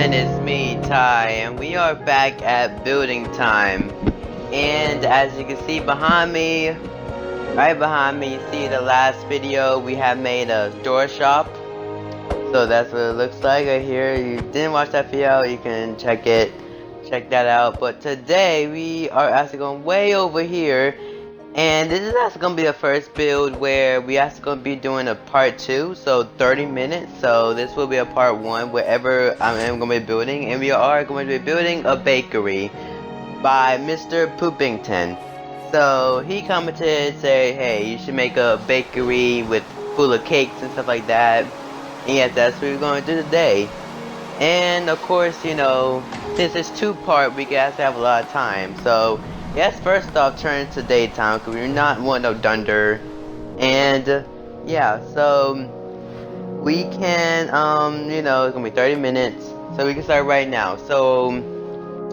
everyone, it's me, Ty, and we are back at building time. And as you can see behind me, right behind me, you see the last video we have made a door shop. So that's what it looks like right here. You didn't watch that video, you can check that out. But today we are actually going way over here. And this is actually going to be the first build where we actually going to be doing a part 2, so 30 minutes. So this will be a part 1 wherever I am going to be building. And we are going to be building a bakery by Mr. Poopington. So he commented, say, hey, you should make a bakery with full of cakes and stuff like that. And yes, that's what we're going to do today. And of course, you know, since it's 2-part, we can actually have a lot of time. So yes, first off, turn to daytime because we're not wanting no dunder. And yeah, so we can, you know, it's gonna be 30 minutes, so we can start right now. So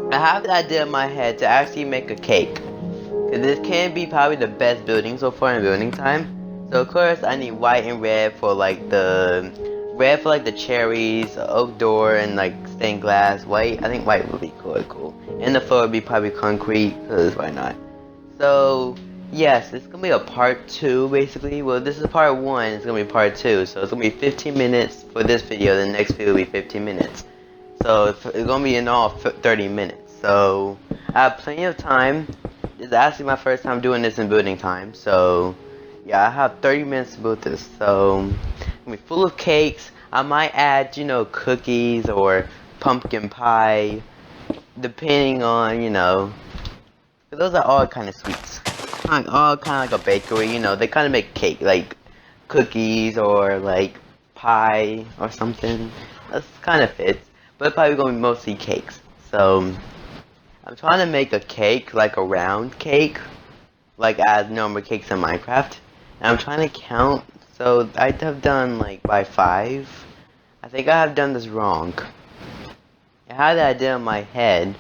I have the idea in my head to actually make a cake, because this can be probably the best building so far in building time. So of course, I need white and red for like the cherries, oak door, and like stained glass. White, I think white would be cool. And the floor would be probably concrete, because why not? So yes, it's gonna be a part 2 basically. Well, this is part 1, it's gonna be part 2. So it's gonna be 15 minutes for this video, the next video will be 15 minutes. So it's gonna be in all 30 minutes. So I have plenty of time. This is actually my first time doing this in building time. So yeah, I have 30 minutes to build this. So it's gonna be full of cakes. I might add, you know, cookies or pumpkin pie, depending on, you know, those are all kind of sweets. All kind of like a bakery, you know, they kind of make cake, like cookies or like pie or something. That's kind of fits, but it's probably going to be mostly cakes. So I'm trying to make a cake, like a round cake, like as normal cakes in Minecraft. And I'm trying to count, so I have done like by 5. I think I have done this wrong. I had the idea in my head.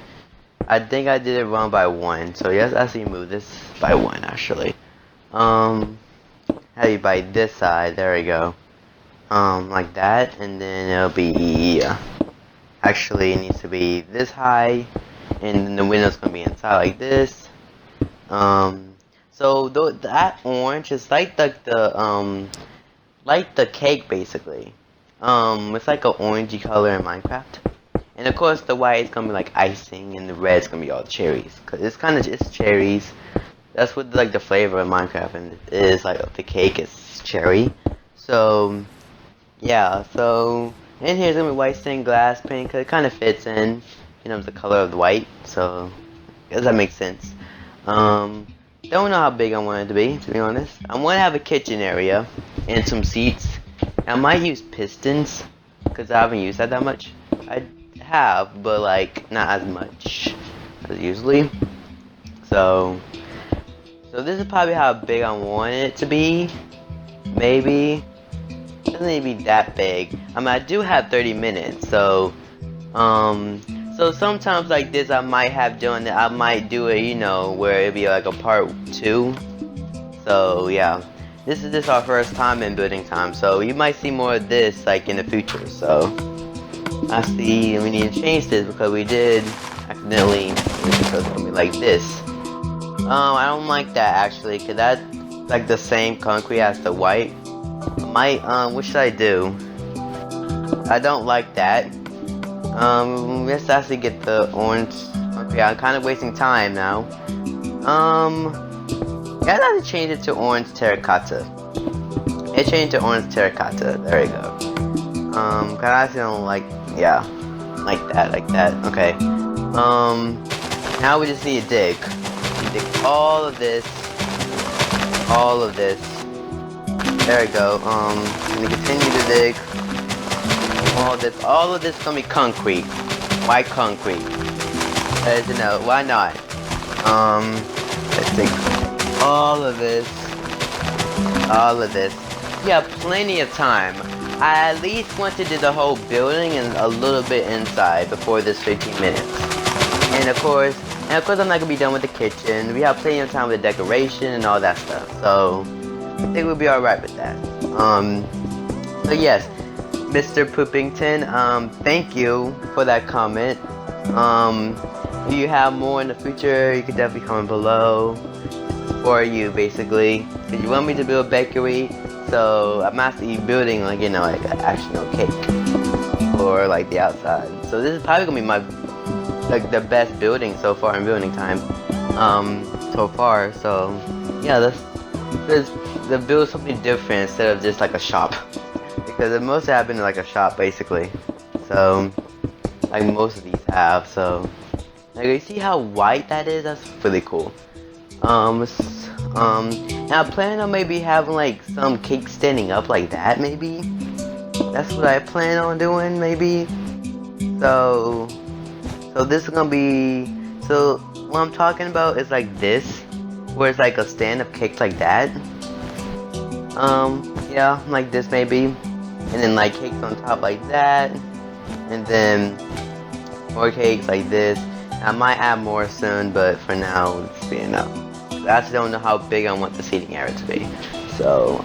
I think I did it wrong by 1. So yes, actually move this by 1 actually. How do you by this side? There we go. Like that, and then it'll be actually it needs to be this high, and then the window's gonna be inside like this. So that orange is like the cake basically. It's like an orangey color in Minecraft. And of course the white is gonna be like icing, and the red is gonna be all cherries, cause it's kind of just cherries. That's what like the flavor of Minecraft and it is, like the cake is cherry. So yeah, so in here is gonna be white stained glass paint, cause it kind of fits in, you know, the color of the white. So does that make sense? Don't know how big I want it to be honest. I want to have a kitchen area and some seats. I might use pistons, cause I haven't used that much. I have, but like not as much as usually. So this is probably how big I want it to be. Maybe it doesn't need to be that big. I mean, I do have 30 minutes, so so sometimes like this I might have done that. I might do it, you know, where it'd be like a part 2. So yeah, this is just our first time in building time, so you might see more of this like in the future. So I see we need to change this because we did accidentally like this. I don't like that actually, cause that's like the same concrete as the white. What should I do? I don't like that. Let's actually get the orange concrete. I'm kind of wasting time now. Yeah, I have to change it to orange terracotta. It changed to orange terracotta. There we go. Cause I actually don't like, yeah, like that. Okay. Now we just need to dig. We dig all of this. There we go. We continue to dig. All of this is gonna be concrete. White concrete. As you know, why not? Let's dig all of this. You have plenty of time. I at least want to do the whole building and a little bit inside before this 15 minutes. And of course I'm not gonna be done with the kitchen. We have plenty of time with the decoration and all that stuff. So I think we'll be alright with that. So yes, Mr. Poopington, thank you for that comment. If you have more in the future, you can definitely comment below for you, basically. If you want me to build a bakery, so I'm actually building, like, you know, like an actual cake for like the outside. So this is probably gonna be my, like, the best building so far in building time, so far. So yeah, let's build something different instead of just like a shop, because it mostly have been like a shop basically. So like most of these have. So like, you see how white that is? That's really cool. Now I plan on maybe having like some cake standing up like that, maybe. That's what I plan on doing, maybe. So this is gonna be, so what I'm talking about is like this, where it's like a stand-up cake like that. Yeah, like this maybe, and then like cakes on top like that, and then more cakes like this. I might add more soon, but for now, it's be enough. I actually don't know how big I want the seating area to be. So,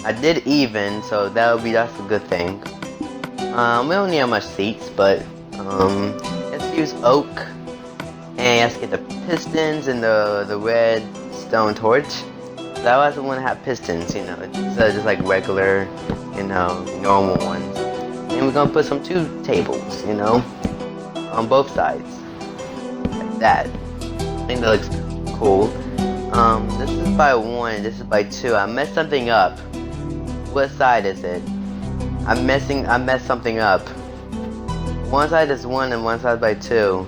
I did even, so that's a good thing. We don't need how much seats, but, let's use oak, and let's get the pistons and the red stone torch. So I also want to have pistons, you know, instead of just like regular, you know, normal ones. And we're gonna put some 2 tables, you know, on both sides, like that. I think that looks cool. This is by 1, this is by 2. I messed something up. What side is it? I messed something up. One side is 1 and one side by 2.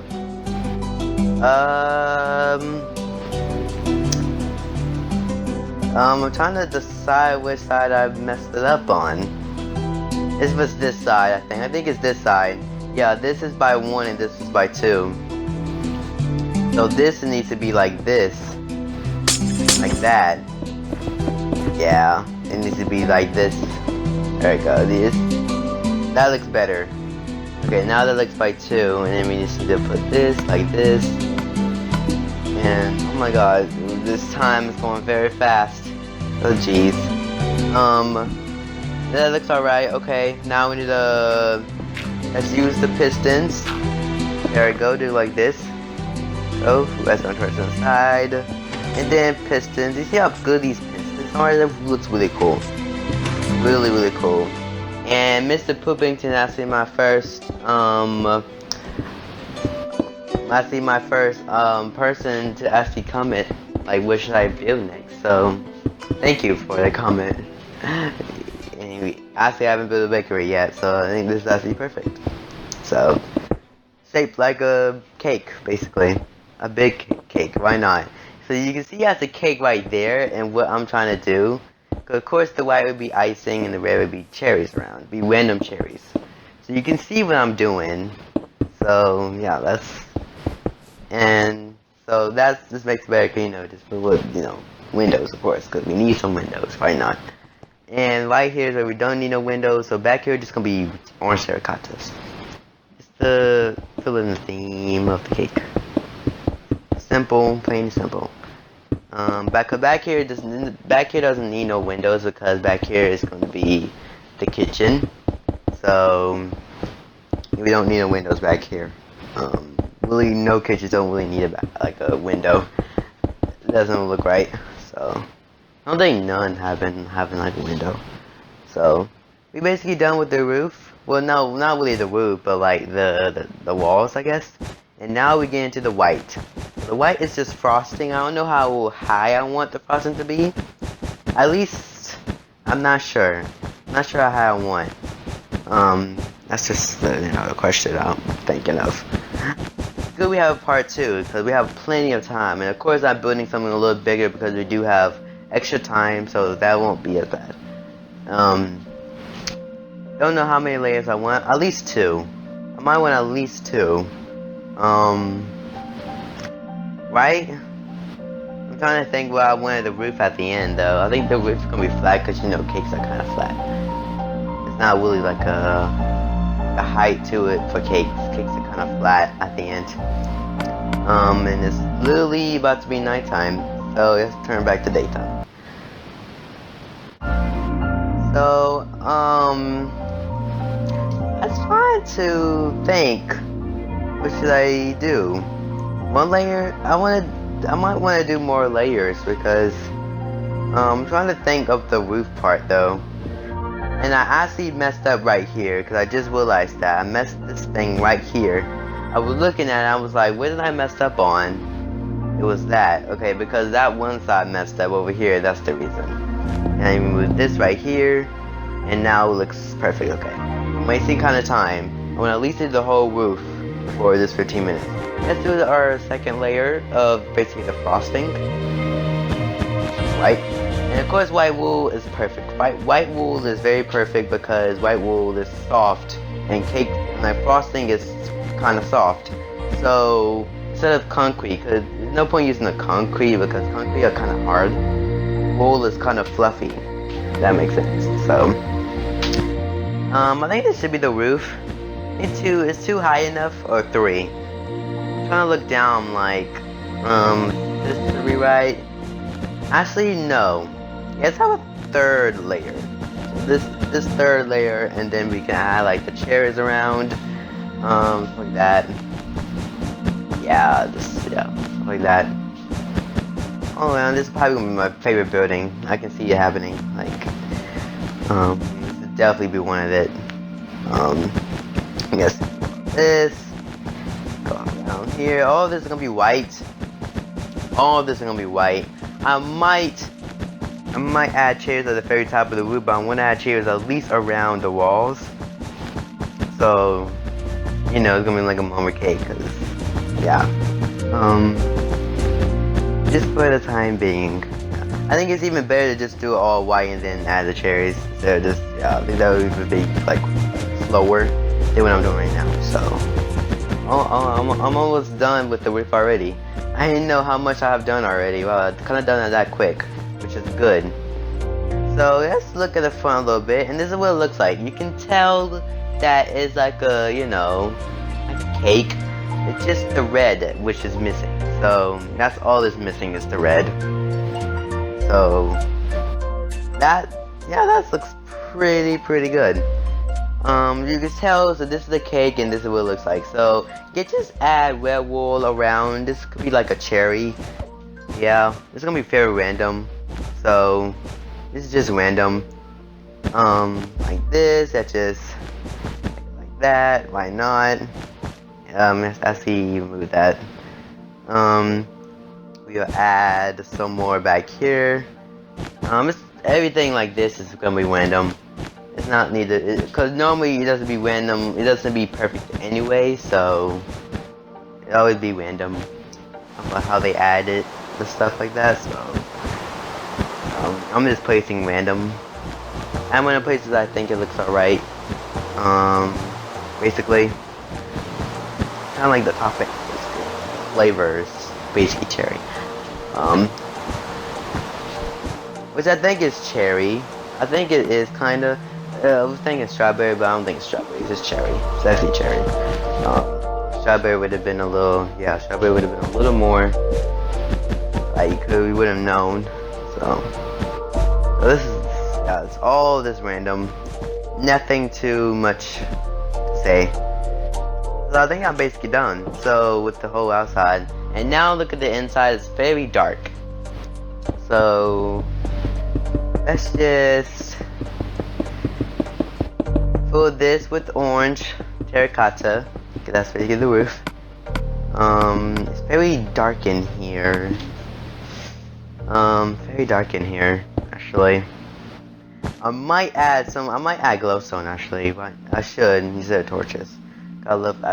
I'm trying to decide which side I messed it up on. This was this side, I think. I think it's this side. Yeah, this is by 1 and this is by 2. So this needs to be like this. Like that. Yeah, it needs to be like this. There we go. That looks better. Okay, now that looks by 2, and then we just need to put this like this. And oh my god, this time is going very fast. Oh jeez. That looks alright. Okay, now we need to, let's use the pistons. There we go. Do like this. Oh, let's go towards the side, and then pistons. You see how good these pistons are? That looks really cool. Really, really cool. And Mr. Poopington actually my first person to actually comment like what should I build next. So thank you for the comment. Anyway, actually I haven't built a bakery yet, so I think this is actually perfect. So shaped like a cake, basically. A big cake, why not? So you can see that's a cake right there, and what I'm trying to do. Of course, the white would be icing, and the red would be cherries around. It'd be random cherries. So you can see what I'm doing. So yeah, this makes it better, you know, just put, you know, windows, of course, because we need some windows. Why not? And right here is where we don't need no windows. So back here, just gonna be orange terracottas, just to fill in the theme of the cake. Simple, plain and simple. Back here doesn't need no windows, because back here is going to be the kitchen. So we don't need no windows back here. Really, no kitchens don't really need a window. It doesn't look right. So I don't think none have been having like a window. So we basically done with the roof. Well, no, not really the roof, but like the walls, I guess. And now we get into the white. The white is just frosting. I don't know how high I want the frosting to be. At least, I'm not sure. I'm not sure how high I want. That's just the question I'm thinking of. Good we have part 2, because we have plenty of time. And of course I'm building something a little bigger because we do have extra time, so that won't be as bad. Don't know how many layers I want. At least 2. I might want at least 2. Right? I'm trying to think what I wanted the roof at the end, though. I think the roof's gonna be flat, because, you know, cakes are kind of flat. It's not really like a height to it for cakes. Cakes are kind of flat at the end. And it's literally about to be nighttime, so let's turn back to daytime. So, to think, what should I do? One layer? I might want to do more layers because I'm trying to think of the roof part though. And I actually messed up right here because I just realized that I messed this thing right here. I was looking at it, I was like, what did I mess up on? It was that. Okay, because that one side messed up over here, that's the reason. And I moved this right here, and now it looks perfect. Okay, I'm wasting kind of time. I'm gonna at least do the whole roof for this 15 minutes. Let's do our second layer of basically the frosting. White. And of course white wool is perfect. White wool is very perfect because white wool is soft and cake and like frosting is kind of soft. So instead of concrete, because there's no point using the concrete because concrete are kind of hard. Wool is kind of fluffy. That makes sense. So I think this should be the roof. It's too high enough, or 3. I'm trying to look down like this should be right. Actually no. Let's have a third layer. This third layer, and then we can add like the chairs around, like that. Yeah, like that. Oh man, this is probably gonna be my favorite building. I can see it happening. Like, this would definitely be one of it. I guess this. Go down here. All of this is gonna be white. All of this is gonna be white. I might add chairs at the very top of the roof, but I want to add chairs at least around the walls. So, you know, it's gonna be like a moment cake, cause yeah. Just for the time being, I think it's even better to just do it all white and then add the cherries. So just I think that would be like slower than what I'm doing right now. So, I'm almost done with the roof already. I didn't know how much I have done already. Well, I've kind of done it that quick, which is good. So let's look at the front a little bit, and this is what it looks like. You can tell that it's like a, you know, like a cake. It's just the red which is missing. So that's all that's missing is the red. So that looks pretty good. You can tell, so this is the cake and this is what it looks like. So you just add red wool around. This could be like a cherry. Yeah, it's gonna be very random. So this is just random. Like this, that just like that. Why not? I see you move that. We'll add some more back here. Everything like this is gonna be random. It's not needed, because normally it doesn't be random, it doesn't be perfect anyway, so it always be random about how they added the stuff like that. So I'm just placing random. I'm gonna places I think it looks alright. Basically, kind of like the topic flavors, basically cherry. Which I think is cherry. I think it is kind of. I was thinking strawberry, but I don't think it's strawberry. It's just cherry. It's actually cherry. Strawberry would have been a little. Yeah, strawberry would have been a little more. Like we would have known. So this is. Yeah, it's all this random. Nothing too much to say. So I think I'm basically done. So with the whole outside, and now look at the inside. It's very dark. So let's just fill this with orange terracotta. Okay, that's ready to get the roof. It's very dark in here. Very dark in here, actually. I might add glowstone actually, but I should instead of torches. I love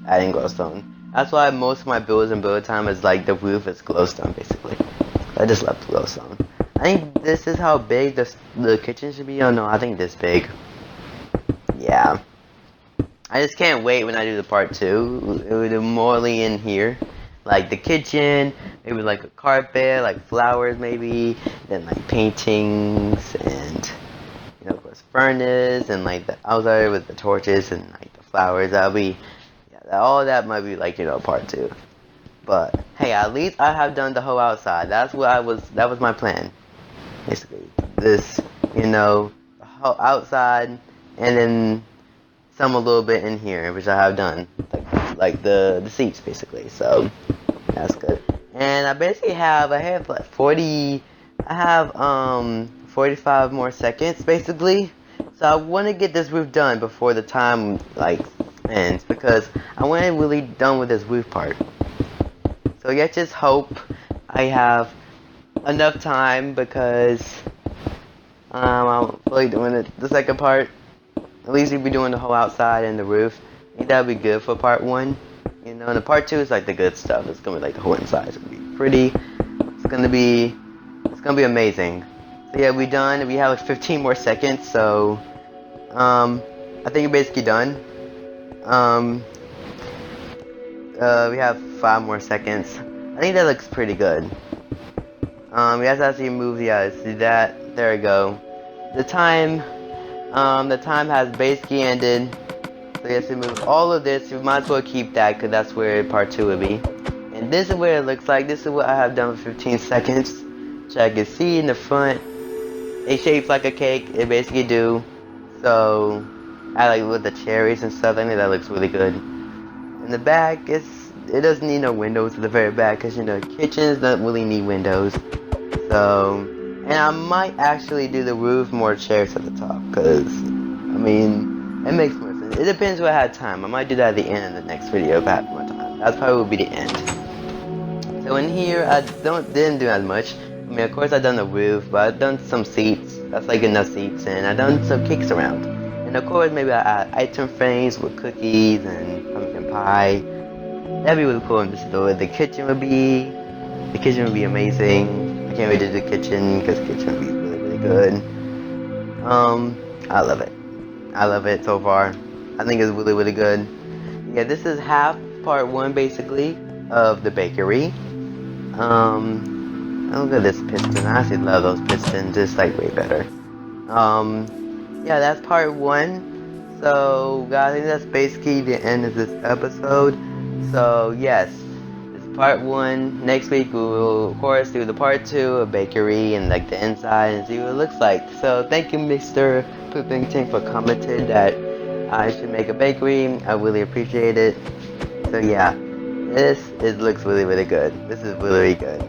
adding glowstone. That's why most of my builds and build time is like the roof is glowstone basically. I just love glowstone. I think this is how big the kitchen should be. Oh no, I think this big. Yeah. I just can't wait when I do the part 2. It would do more in here. Like the kitchen, maybe like a carpet, like flowers maybe, then like paintings and you know, of course furnace and like the outside with the torches and like the flowers. That'll be, yeah, all that might be like, you know, part 2. But hey, at least I have done the whole outside. That was my plan. Basically, this, you know, the whole outside, and then some a little bit in here, which I have done, like the seats basically. So that's good. And I basically have like 45 more seconds basically. So I want to get this roof done before the time like ends, because I want to really done with this roof part. So yeah, just hope I have enough time, because I'm really doing it the second part. At least we'll be doing the whole outside and the roof. I think that would be good for part 1. You know, and the part 2 is like the good stuff. It's gonna be like the whole inside. It's gonna be pretty. It's gonna be amazing. So yeah, we done. We have like 15 more seconds. So I think we're basically done. We have 5 more seconds. I think that looks pretty good. We have to actually move. Yeah, see that? There we go. The time has basically ended. So you have to move all of this. You might as well keep that, because that's where part 2 will be. And this is what it looks like. This is what I have done for 15 seconds. So I can see in the front, it shapes like a cake. It basically do. So I like with the cherries and stuff. I think that looks really good. In the back, it doesn't need no windows at the very back, because you know kitchens don't really need windows. So, and I might actually do the roof more chairs at the top, because I mean it makes more sense. It depends when I have time. I might do that at the end of the next video if I have more time. That's probably will be the end. So in here, I didn't do as much. I mean, of course I done the roof, but I've done some seats. That's like enough seats, and I done some cakes around. And of course, maybe I add item frames with cookies and pumpkin pie. That'd be really cool. And the kitchen would be. The kitchen would be amazing. I can't wait to do the kitchen, because the kitchen would be really, really good. I love it. I love it so far. I think it's really, really good. Yeah, this is half part 1 basically of the bakery. Look at this piston. I actually love those pistons. It's like way better. Yeah, that's part 1. So guys, I think that's basically the end of this episode. So yes, it's part 1. Next week we will of course do the part 2 of bakery and like the inside and see what it looks like. So thank you, Mr. Poopington, for commenting that I should make a bakery. I really appreciate it. So yeah, it looks really, really good. This is really, really good.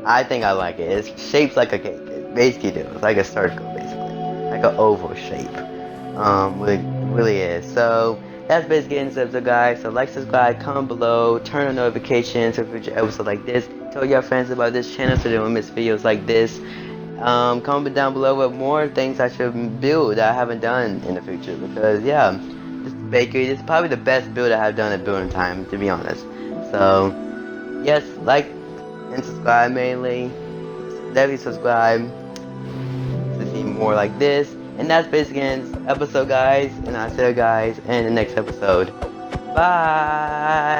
I think I like it. It's shaped like a cake. It basically do. It's like a circle, basically, like an oval shape. Really is. So that's basically it, so guys. So like, subscribe, comment below, turn on notifications for future episodes like this. Tell your friends about this channel so they don't miss videos like this. Comment down below with more things I should build that I haven't done in the future, because yeah, this bakery is probably the best build I have done at building time, to be honest. So yes, like and subscribe mainly. Definitely subscribe to see more like this. And that's basically ends episode, guys. And I'll see you guys in the next episode. Bye.